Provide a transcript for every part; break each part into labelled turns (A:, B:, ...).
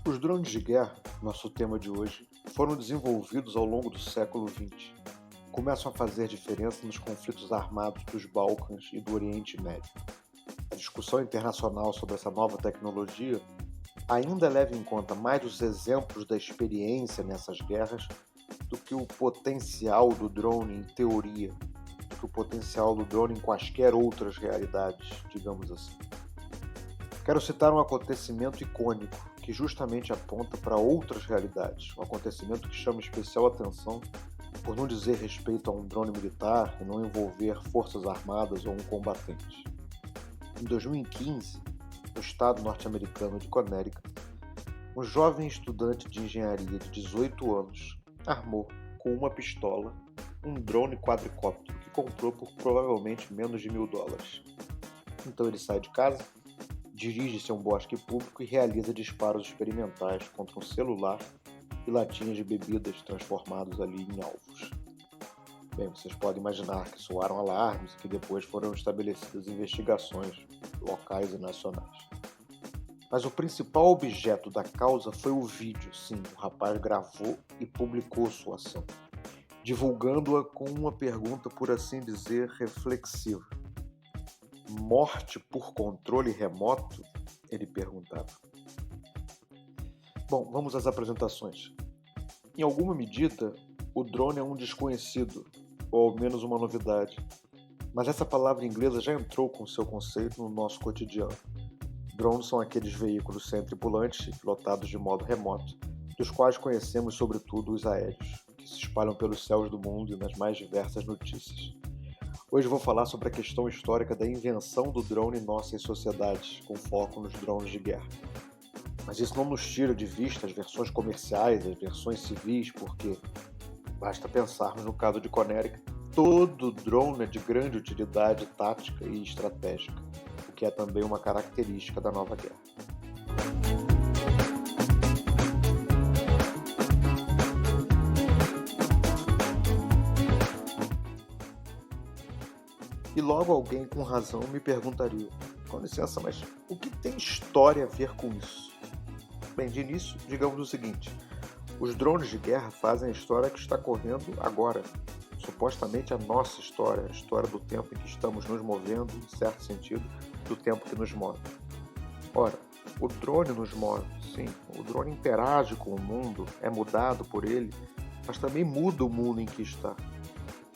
A: Os drones de guerra, nosso tema de hoje, foram desenvolvidos ao longo do século XX. Começam a fazer diferença nos conflitos armados dos Balcãs e do Oriente Médio. A discussão internacional sobre essa nova tecnologia ainda leva em conta mais os exemplos da experiência nessas guerras do que o potencial do drone em teoria, do que o potencial do drone em quaisquer outras realidades, digamos assim. Quero citar um acontecimento icônico que justamente aponta para outras realidades, um acontecimento que chama especial atenção por não dizer respeito a um drone militar e não envolver forças armadas ou um combatente. Em 2015, no estado norte-americano de Connecticut, um jovem estudante de engenharia de 18 anos armou com uma pistola um drone quadricóptero que comprou por provavelmente menos de $1.000. Então ele sai de casa, dirige-se a um bosque público e realiza disparos experimentais contra um celular e latinhas de bebidas transformados ali em alvos. Bem, vocês podem imaginar que soaram alarmes e que depois foram estabelecidas investigações locais e nacionais. Mas o principal objeto da causa foi o vídeo, sim, o rapaz gravou e publicou sua ação, divulgando-a com uma pergunta, por assim dizer, reflexiva. Morte por controle remoto? Ele perguntava. Bom, vamos às apresentações. Em alguma medida, o drone é um desconhecido, ou ao menos uma novidade. Mas essa palavra inglesa já entrou com seu conceito no nosso cotidiano. Drones são aqueles veículos sem tripulante, pilotados de modo remoto, dos quais conhecemos sobretudo os aéreos, que se espalham pelos céus do mundo e nas mais diversas notícias. Hoje vou falar sobre a questão histórica da invenção do drone em nossas sociedades, com foco nos drones de guerra. Mas isso não nos tira de vista as versões comerciais, as versões civis, porque basta pensarmos no caso de Connecticut, todo drone é de grande utilidade tática e estratégica, o que é também uma característica da nova guerra. E logo alguém com razão me perguntaria, com licença, mas o que tem história a ver com isso? Bem, de início, digamos o seguinte, os drones de guerra fazem a história que está correndo agora, supostamente a nossa história, a história do tempo em que estamos nos movendo, em certo sentido, do tempo que nos move. Ora, o drone nos move, sim, o drone interage com o mundo, é mudado por ele, mas também muda o mundo em que está.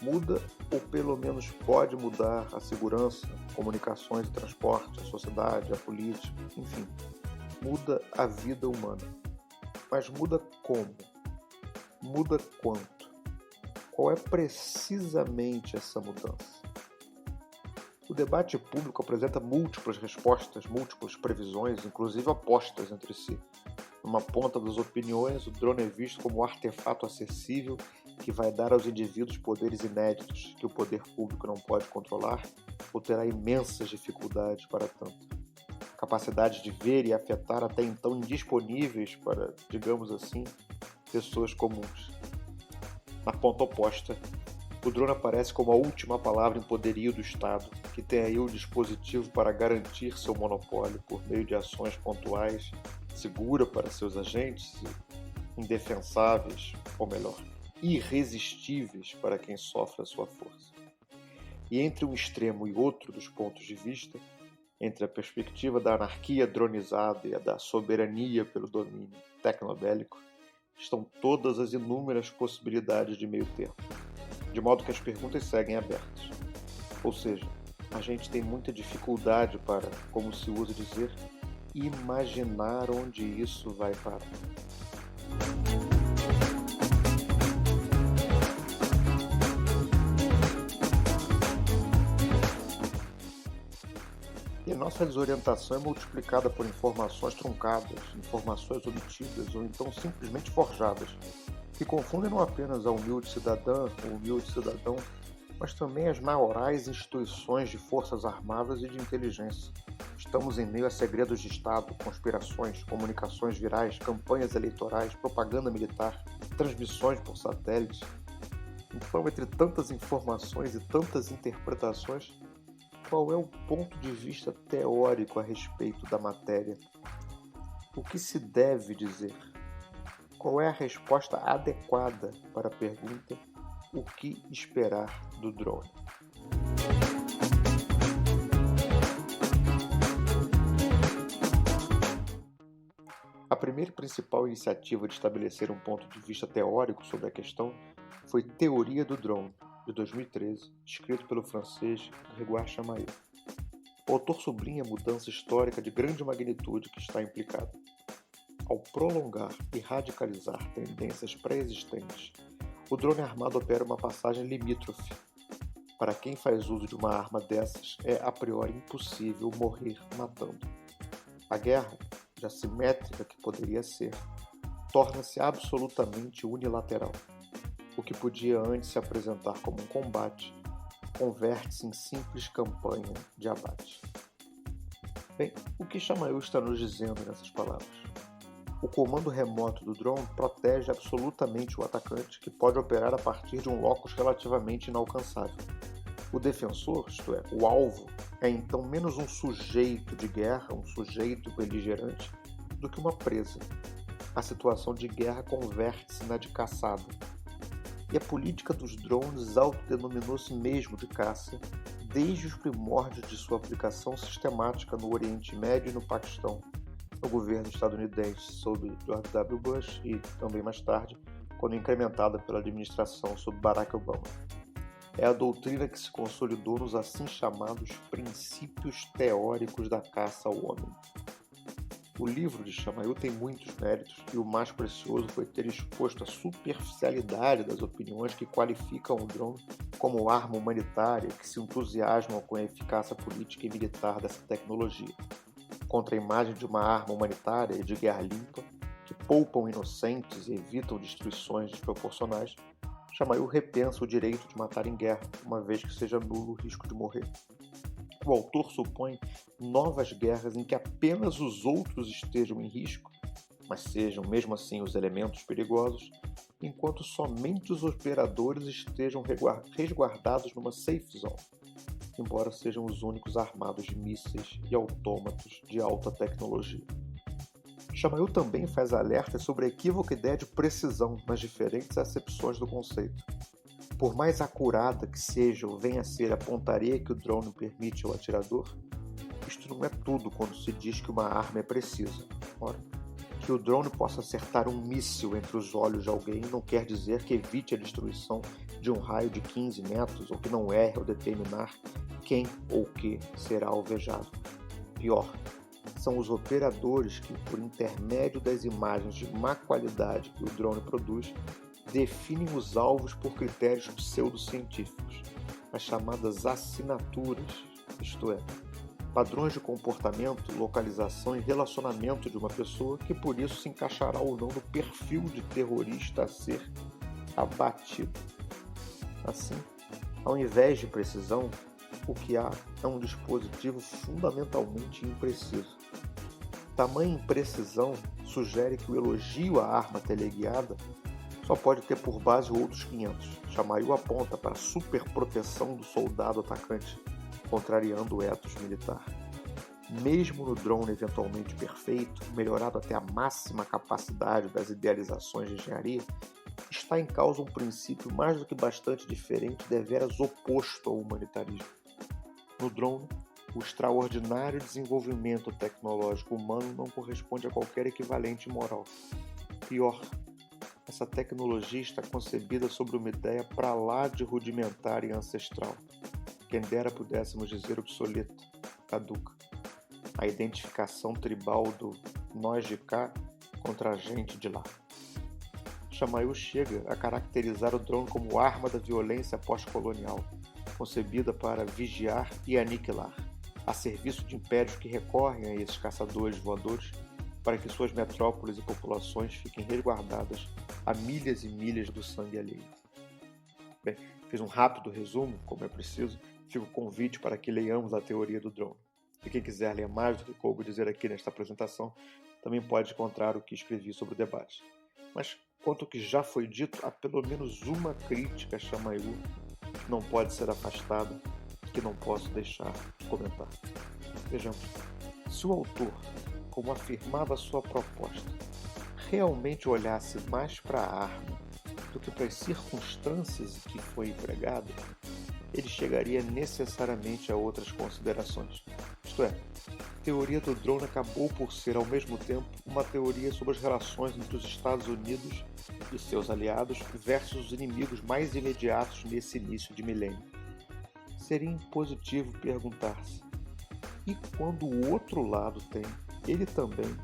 A: Muda, ou pelo menos pode mudar, a segurança, comunicações e transporte, a sociedade, a política, enfim, muda a vida humana. Mas muda como? Muda quanto? Qual é precisamente essa mudança? O debate público apresenta múltiplas respostas, múltiplas previsões, inclusive opostas entre si. Numa ponta das opiniões, o drone é visto como um artefato acessível que vai dar aos indivíduos poderes inéditos que o poder público não pode controlar ou terá imensas dificuldades para tanto. Capacidade de ver e afetar até então indisponíveis para, digamos assim, pessoas comuns. Na ponta oposta, o drone aparece como a última palavra em poderio do Estado, que tem aí o dispositivo para garantir seu monopólio por meio de ações pontuais, segura para seus agentes e indefensáveis, ou melhor, irresistíveis para quem sofre a sua força. E entre um extremo e outro dos pontos de vista, entre a perspectiva da anarquia dronizada e a da soberania pelo domínio tecnobélico, estão todas as inúmeras possibilidades de meio termo, de modo que as perguntas seguem abertas. Ou seja, a gente tem muita dificuldade para, como se usa dizer, imaginar onde isso vai parar. E a nossa desorientação é multiplicada por informações truncadas, informações obtidas ou então simplesmente forjadas, que confundem não apenas a humilde cidadã ou humilde cidadão, mas também as maiorais instituições de forças armadas e de inteligência. Estamos em meio a segredos de Estado, conspirações, comunicações virais, campanhas eleitorais, propaganda militar, transmissões por satélites. Então, entre tantas informações e tantas interpretações, qual é o ponto de vista teórico a respeito da matéria? O que se deve dizer? Qual é a resposta adequada para a pergunta: o que esperar do drone? A primeira e principal iniciativa de estabelecer um ponto de vista teórico sobre a questão foi Teoria do Drone, de 2013, escrito pelo francês Grégoire Chamayou. O autor sublinha a mudança histórica de grande magnitude que está implicada. Ao prolongar e radicalizar tendências pré-existentes, o drone armado opera uma passagem limítrofe. Para quem faz uso de uma arma dessas, é a priori impossível morrer matando. A guerra, de assimétrica que poderia ser, torna-se absolutamente unilateral. O que podia antes se apresentar como um combate, converte-se em simples campanha de abate. Bem, o que Chamayou está nos dizendo nessas palavras? O comando remoto do drone protege absolutamente o atacante, que pode operar a partir de um locus relativamente inalcançável. O defensor, isto é, o alvo, é então menos um sujeito de guerra, um sujeito beligerante, do que uma presa. A situação de guerra converte-se na de caçada. E a política dos drones autodenominou-se mesmo de caça, desde os primórdios de sua aplicação sistemática no Oriente Médio e no Paquistão, no governo estadunidense sob George W. Bush e também mais tarde, quando incrementada pela administração sob Barack Obama. É a doutrina que se consolidou nos assim chamados princípios teóricos da caça ao homem. O livro de Chamayou tem muitos méritos e o mais precioso foi ter exposto a superficialidade das opiniões que qualificam o drone como arma humanitária que se entusiasmam com a eficácia política e militar dessa tecnologia, contra a imagem de uma arma humanitária e de guerra limpa, que poupam inocentes e evitam destruições desproporcionais. Chamayou repensa o direito de matar em guerra, uma vez que seja nulo o risco de morrer. O autor supõe novas guerras em que apenas os outros estejam em risco, mas sejam mesmo assim os elementos perigosos, enquanto somente os operadores estejam resguardados numa safe zone, embora sejam os únicos armados de mísseis e autômatos de alta tecnologia. Chamayou também faz alertas sobre a equívoca ideia de precisão nas diferentes acepções do conceito. Por mais acurada que seja ou venha a ser a pontaria que o drone permite ao atirador, isto não é tudo quando se diz que uma arma é precisa. Ora, que o drone possa acertar um míssil entre os olhos de alguém não quer dizer que evite a destruição de um raio de 15 metros ou que não erre ao determinar quem ou o que será alvejado. Pior, são os operadores que, por intermédio das imagens de má qualidade que o drone produz, definem os alvos por critérios pseudocientíficos, as chamadas assinaturas, isto é, padrões de comportamento, localização e relacionamento de uma pessoa que por isso se encaixará ou não no perfil de terrorista a ser abatido. Assim, ao invés de precisão, o que há é um dispositivo fundamentalmente impreciso. Tamanha imprecisão sugere que o elogio à arma teleguiada só pode ter por base outros 500. Chamayou aponta para a superproteção do soldado atacante, contrariando o ethos militar. Mesmo no drone eventualmente perfeito, melhorado até a máxima capacidade das idealizações de engenharia, está em causa um princípio mais do que bastante diferente, deveras oposto ao humanitarismo. No drone, o extraordinário desenvolvimento tecnológico humano não corresponde a qualquer equivalente moral. Pior, essa tecnologia está concebida sobre uma ideia para lá de rudimentar e ancestral. Quem dera pudéssemos dizer obsoleta, caduca. A identificação tribal do nós de cá contra a gente de lá. Chamayou chega a caracterizar o drone como arma da violência pós-colonial, concebida para vigiar e aniquilar, a serviço de impérios que recorrem a esses caçadores voadores para que suas metrópoles e populações fiquem resguardadas a milhas e milhas do sangue alheio. Bem, fiz um rápido resumo, como é preciso, fica o convite para que leiamos a teoria do drone. E quem quiser ler mais do que coube dizer aqui nesta apresentação, também pode encontrar o que escrevi sobre o debate. Mas, quanto ao que já foi dito, há pelo menos uma crítica a Chamayou que não pode ser afastada, que não posso deixar de comentar. Vejamos, se o autor como afirmava sua proposta, realmente olhasse mais para a arma do que para as circunstâncias em que foi empregada, ele chegaria necessariamente a outras considerações. Isto é, a teoria do drone acabou por ser, ao mesmo tempo, uma teoria sobre as relações entre os Estados Unidos e seus aliados versus os inimigos mais imediatos nesse início de milênio. Seria impositivo perguntar-se: e quando o outro lado tem, ele também,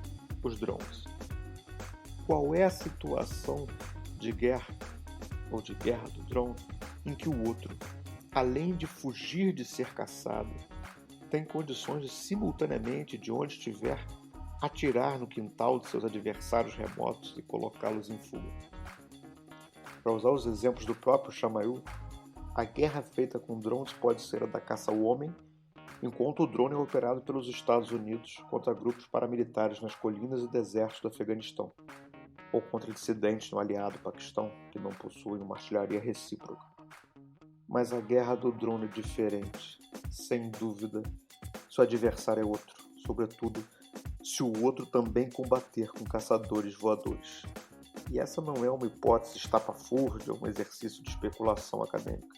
A: os drones? Qual é a situação de guerra, ou de guerra do drone, em que o outro, além de fugir de ser caçado, tem condições de simultaneamente, de onde estiver, atirar no quintal de seus adversários remotos e colocá-los em fuga? Para usar os exemplos do próprio Chamayou, a guerra feita com drones pode ser a da caça ao homem, enquanto o drone é operado pelos Estados Unidos contra grupos paramilitares nas colinas e desertos do Afeganistão, ou contra dissidentes no aliado Paquistão, que não possuem uma artilharia recíproca. Mas a guerra do drone é diferente, sem dúvida, se o adversário é outro, sobretudo se o outro também combater com caçadores voadores. E essa não é uma hipótese estapafúrdia ou um exercício de especulação acadêmica.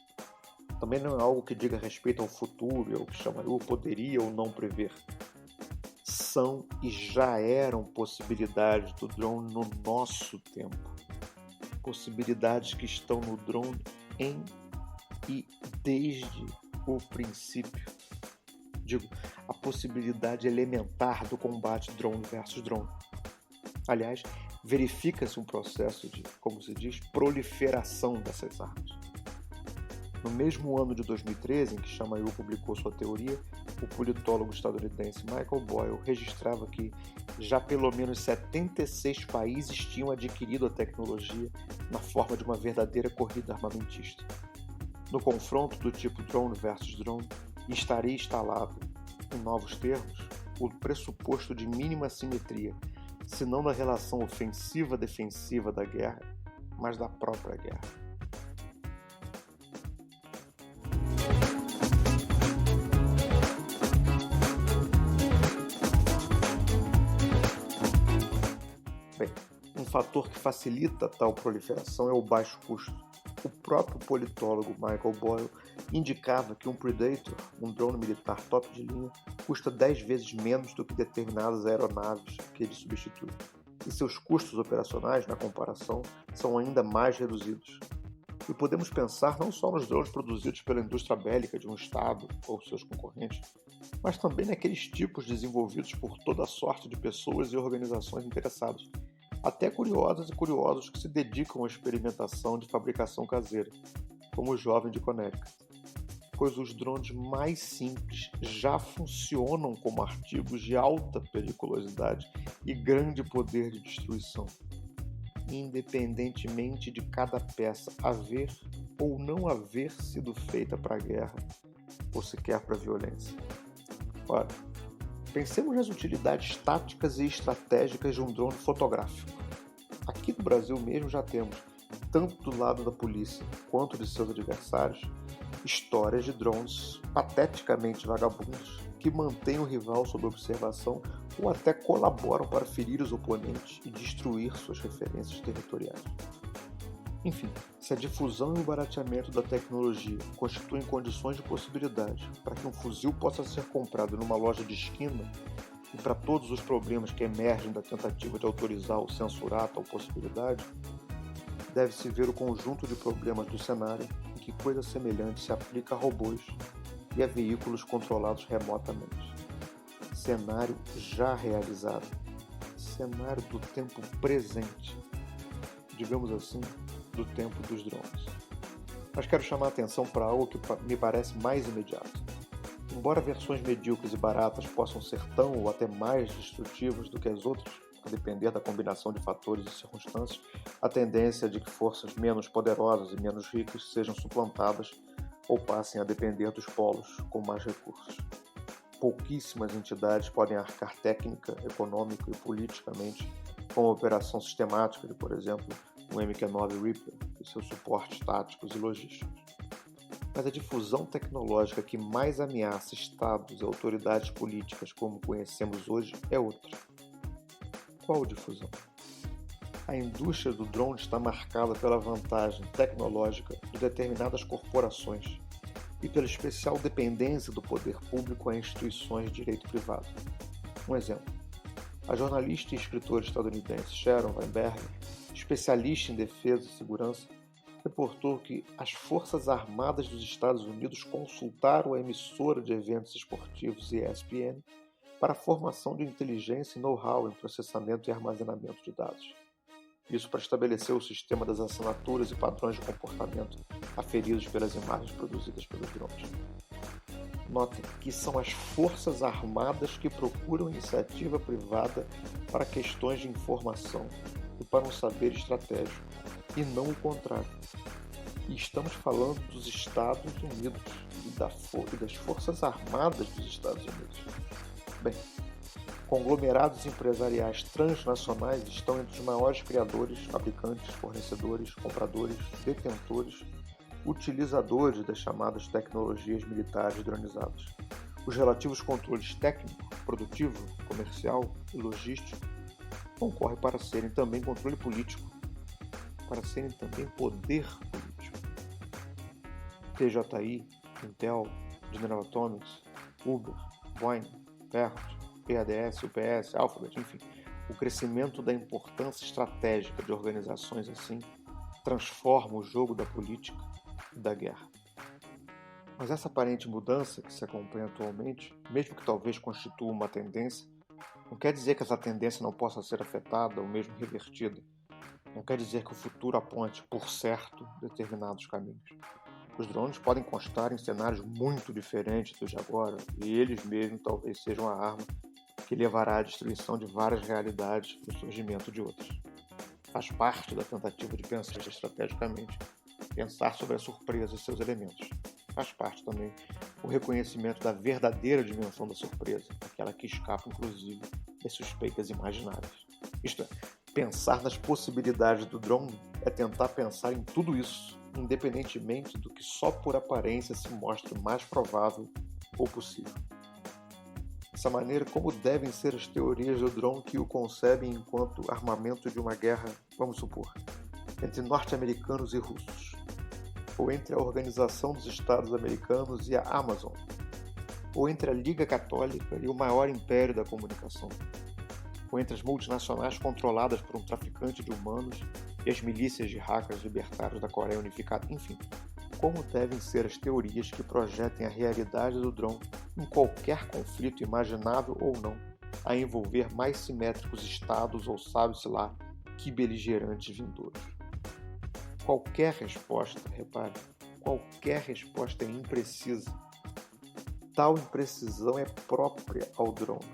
A: Também não é algo que diga respeito ao futuro, ou que Chamayou poderia ou não prever. São e já eram possibilidades do drone no nosso tempo. Possibilidades que estão no drone em e desde o princípio. Digo, a possibilidade elementar do combate drone versus drone. Aliás, verifica-se um processo de, como se diz, proliferação dessas armas. No mesmo ano de 2013, em que Chamayou publicou sua teoria, o politólogo estadunidense Michael Boyle registrava que já pelo menos 76 países tinham adquirido a tecnologia na forma de uma verdadeira corrida armamentista. No confronto do tipo drone versus drone, estaria instalado, em novos termos, o pressuposto de mínima simetria, se não da relação ofensiva-defensiva da guerra, mas da própria guerra. Bem, um fator que facilita tal proliferação é o baixo custo. O próprio politólogo Michael Boyle indicava que um Predator, um drone militar top de linha, custa 10 vezes menos do que determinadas aeronaves que ele substitui. E seus custos operacionais, na comparação, são ainda mais reduzidos. E podemos pensar não só nos drones produzidos pela indústria bélica de um estado ou seus concorrentes, mas também naqueles tipos desenvolvidos por toda sorte de pessoas e organizações interessadas, até curiosas e curiosos que se dedicam à experimentação de fabricação caseira, como o jovem de Connecticut. Pois os drones mais simples já funcionam como artigos de alta periculosidade e grande poder de destruição, independentemente de cada peça haver ou não haver sido feita para a guerra ou sequer para a violência. Ora, pensemos nas utilidades táticas e estratégicas de um drone fotográfico. Aqui no Brasil mesmo já temos, tanto do lado da polícia quanto de seus adversários, histórias de drones pateticamente vagabundos que mantêm o rival sob observação ou até colaboram para ferir os oponentes e destruir suas referências territoriais. Enfim, se a difusão e o barateamento da tecnologia constituem condições de possibilidade para que um fuzil possa ser comprado numa loja de esquina e para todos os problemas que emergem da tentativa de autorizar ou censurar tal possibilidade, deve-se ver o conjunto de problemas do cenário em que coisa semelhante se aplica a robôs e a veículos controlados remotamente. Cenário já realizado. Cenário do tempo presente. Digamos assim, do tempo dos drones. Mas quero chamar a atenção para algo que me parece mais imediato. Embora versões medíocres e baratas possam ser tão ou até mais destrutivas do que as outras, a depender da combinação de fatores e circunstâncias, a tendência é de que forças menos poderosas e menos ricas sejam suplantadas ou passem a depender dos polos com mais recursos. Pouquíssimas entidades podem arcar técnica, econômica e politicamente com a operação sistemática de, por exemplo, o MQ-9 Reaper e seus suportes táticos e logísticos. Mas a difusão tecnológica que mais ameaça estados e autoridades políticas como conhecemos hoje é outra. Qual difusão? A indústria do drone está marcada pela vantagem tecnológica de determinadas corporações e pela especial dependência do poder público a instituições de direito privado. Um exemplo. A jornalista e escritora estadunidense Sharon Weinberger, especialista em defesa e segurança, reportou que as Forças Armadas dos Estados Unidos consultaram a emissora de eventos esportivos ESPN para a formação de inteligência e know-how em processamento e armazenamento de dados. Isso para estabelecer o sistema das assinaturas e padrões de comportamento aferidos pelas imagens produzidas pelos drones. Notem que são as Forças Armadas que procuram iniciativa privada para questões de informação e para um saber estratégico, e não o contrário. E estamos falando dos Estados Unidos e das Forças Armadas dos Estados Unidos. Bem, conglomerados empresariais transnacionais estão entre os maiores criadores, fabricantes, fornecedores, compradores, detentores, utilizadores das chamadas tecnologias militares dronizadas. Os relativos controles técnico, produtivo, comercial e logístico concorrem para serem também controle político, para serem também poder político. TJI, Intel, General Atomics, Uber, Boeing, Verut, PADS, UPS, Alphabet, enfim, o crescimento da importância estratégica de organizações assim transforma o jogo da política e da guerra. Mas essa aparente mudança que se acompanha atualmente, mesmo que talvez constitua uma tendência, não quer dizer que essa tendência não possa ser afetada ou mesmo revertida. Não quer dizer que o futuro aponte, por certo, determinados caminhos. Os drones podem constar em cenários muito diferentes dos de agora, e eles mesmos talvez sejam a arma que levará à destruição de várias realidades e o surgimento de outras. Faz parte da tentativa de pensar estrategicamente, pensar sobre a surpresa e seus elementos. Faz parte também o reconhecimento da verdadeira dimensão da surpresa, aquela que escapa, inclusive, das suspeitas imaginárias. Isto é, pensar nas possibilidades do drone é tentar pensar em tudo isso, independentemente do que só por aparência se mostre mais provável ou possível. Dessa maneira, como devem ser as teorias do drone que o concebem enquanto armamento de uma guerra, vamos supor, entre norte-americanos e russos, ou entre a Organização dos Estados Americanos e a Amazon, ou entre a Liga Católica e o maior império da comunicação, ou entre as multinacionais controladas por um traficante de humanos e as milícias de hackers libertários da Coreia Unificada, enfim, como devem ser as teorias que projetem a realidade do drone em qualquer conflito imaginável ou não, a envolver mais simétricos estados ou sabe-se lá que beligerantes vindouros. Qualquer resposta, repare, qualquer resposta é imprecisa. Tal imprecisão é própria ao drone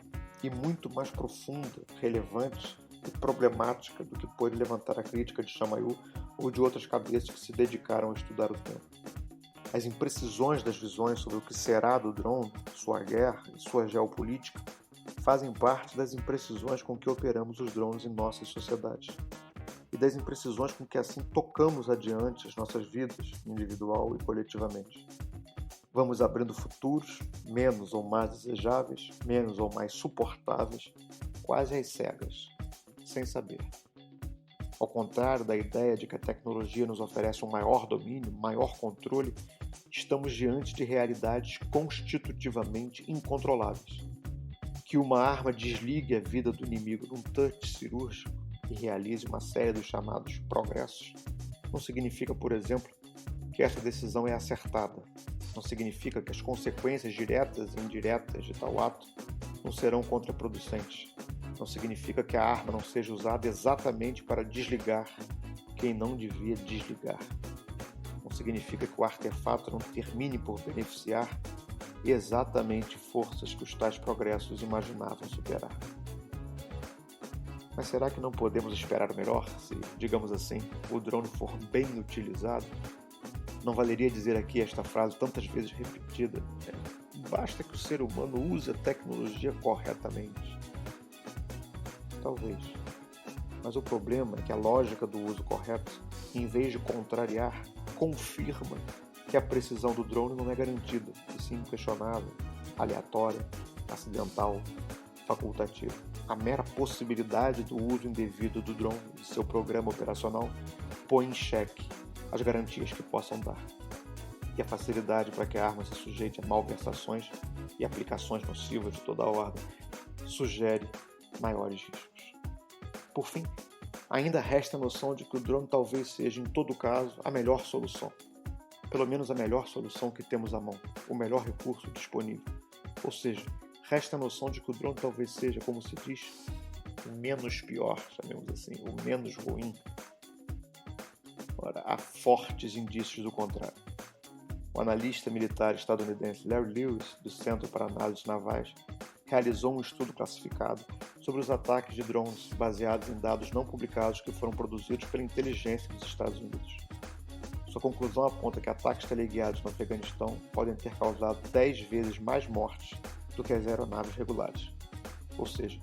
A: e muito mais profunda, relevante e problemática do que pode levantar a crítica de Chamayou ou de outras cabeças que se dedicaram a estudar o tema. As imprecisões das visões sobre o que será do drone, sua guerra e sua geopolítica fazem parte das imprecisões com que operamos os drones em nossas sociedades e das imprecisões com que assim tocamos adiante as nossas vidas, individual e coletivamente. Vamos abrindo futuros, menos ou mais desejáveis, menos ou mais suportáveis, quase às cegas, sem saber. Ao contrário da ideia de que a tecnologia nos oferece um maior domínio, maior controle, estamos diante de realidades constitutivamente incontroláveis. Que uma arma desligue a vida do inimigo num touch cirúrgico e realize uma série dos chamados progressos, não significa, por exemplo, que essa decisão é acertada. Não significa que as consequências diretas e indiretas de tal ato não serão contraproducentes. Não significa que a arma não seja usada exatamente para desligar quem não devia desligar. Não significa que o artefato não termine por beneficiar exatamente forças que os tais progressos imaginavam superar. Mas será que não podemos esperar o melhor se, digamos assim, o drone for bem utilizado? Não valeria dizer aqui esta frase tantas vezes repetida: basta que o ser humano use a tecnologia corretamente. Talvez. Mas o problema é que a lógica do uso correto, em vez de contrariar, confirma que a precisão do drone não é garantida, e sim questionável, aleatória, acidental, facultativa. A mera possibilidade do uso indevido do drone e seu programa operacional põe em xeque as garantias que possam dar. E a facilidade para que a arma se sujeite a malversações e aplicações nocivas de toda a ordem sugere maiores riscos. Por fim, ainda resta a noção de que o drone talvez seja, em todo caso, a melhor solução. Pelo menos a melhor solução que temos à mão, o melhor recurso disponível. Ou seja, resta a noção de que o drone talvez seja, como se diz, o menos pior, chamemos assim, o menos ruim. Ora, há fortes indícios do contrário. O analista militar estadunidense Larry Lewis, do Centro para Análises Navais, realizou um estudo classificado sobre os ataques de drones baseados em dados não publicados que foram produzidos pela inteligência dos Estados Unidos. Sua conclusão aponta que ataques teleguiados no Afeganistão podem ter causado 10 vezes mais mortes do que as aeronaves regulares. Ou seja,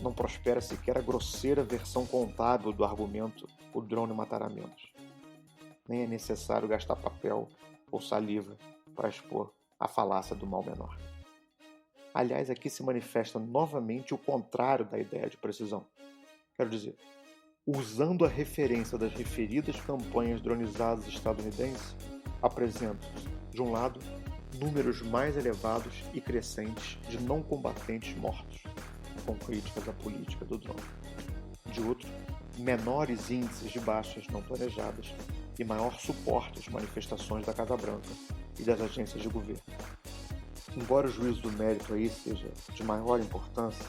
A: não prospera sequer a grosseira versão contábil do argumento "o drone matará menos". Nem é necessário gastar papel ou saliva para expor a falácia do mal menor. Aliás, aqui se manifesta novamente o contrário da ideia de precisão. Quero dizer, usando a referência das referidas campanhas dronizadas estadunidenses, apresenta, de um lado, números mais elevados e crescentes de não combatentes mortos, com críticas à política do drone. De outro, menores índices de baixas não planejadas e maior suporte às manifestações da Casa Branca e das agências de governo. Embora o juízo do mérito aí seja de maior importância,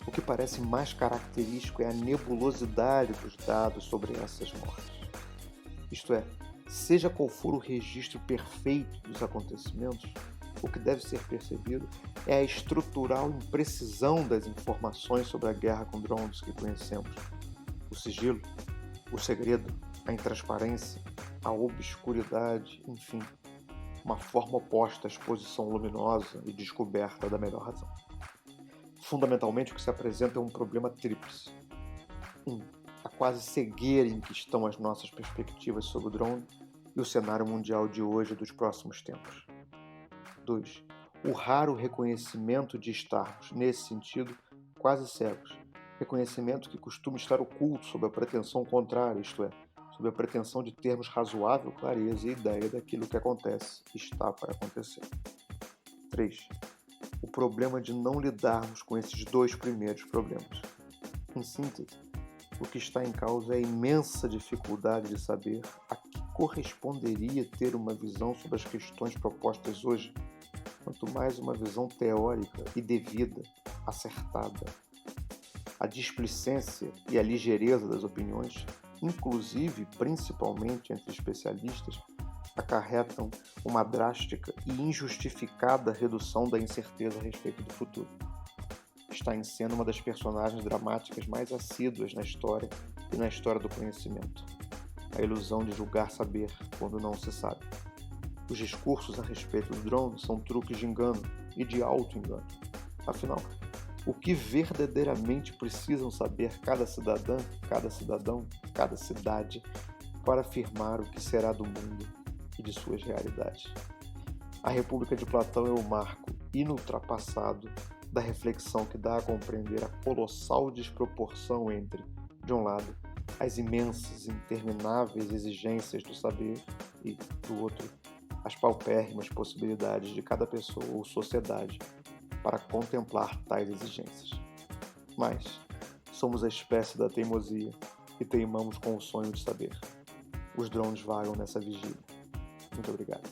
A: o que parece mais característico é a nebulosidade dos dados sobre essas mortes. Isto é, seja qual for o registro perfeito dos acontecimentos, o que deve ser percebido é a estrutural imprecisão das informações sobre a guerra com drones que conhecemos. O sigilo, o segredo, a intransparência, a obscuridade, enfim, uma forma oposta à exposição luminosa e descoberta da melhor razão. Fundamentalmente, o que se apresenta é um problema tríplice. 1. A quase cegueira em que estão as nossas perspectivas sobre o drone e o cenário mundial de hoje e dos próximos tempos. 2. O raro reconhecimento de estarmos, nesse sentido, quase cegos. Reconhecimento que costuma estar oculto sob a pretensão contrária, isto é, sob a pretensão de termos razoável clareza e ideia daquilo que acontece e está para acontecer. 3. O problema de não lidarmos com esses dois primeiros problemas. Em síntese, o que está em causa é a imensa dificuldade de saber a que corresponderia ter uma visão sobre as questões propostas hoje, quanto mais uma visão teórica e devida, acertada. A displicência e a ligeireza das opiniões, inclusive principalmente entre especialistas, acarretam uma drástica e injustificada redução da incerteza a respeito do futuro. Está em cena uma das personagens dramáticas mais assíduas na história e na história do conhecimento. A ilusão de julgar saber quando não se sabe. Os discursos a respeito do drone são truques de engano e de auto-engano. Afinal, o que verdadeiramente precisam saber cada cidadã, cada cidadão, cada cidade para afirmar o que será do mundo e de suas realidades? A República de Platão é o marco inultrapassado da reflexão que dá a compreender a colossal desproporção entre, de um lado, as imensas e intermináveis exigências do saber e, do outro, as paupérrimas possibilidades de cada pessoa ou sociedade para contemplar tais exigências. Mas somos a espécie da teimosia e teimamos com o sonho de saber. Os drones vagam nessa vigília. Muito obrigado.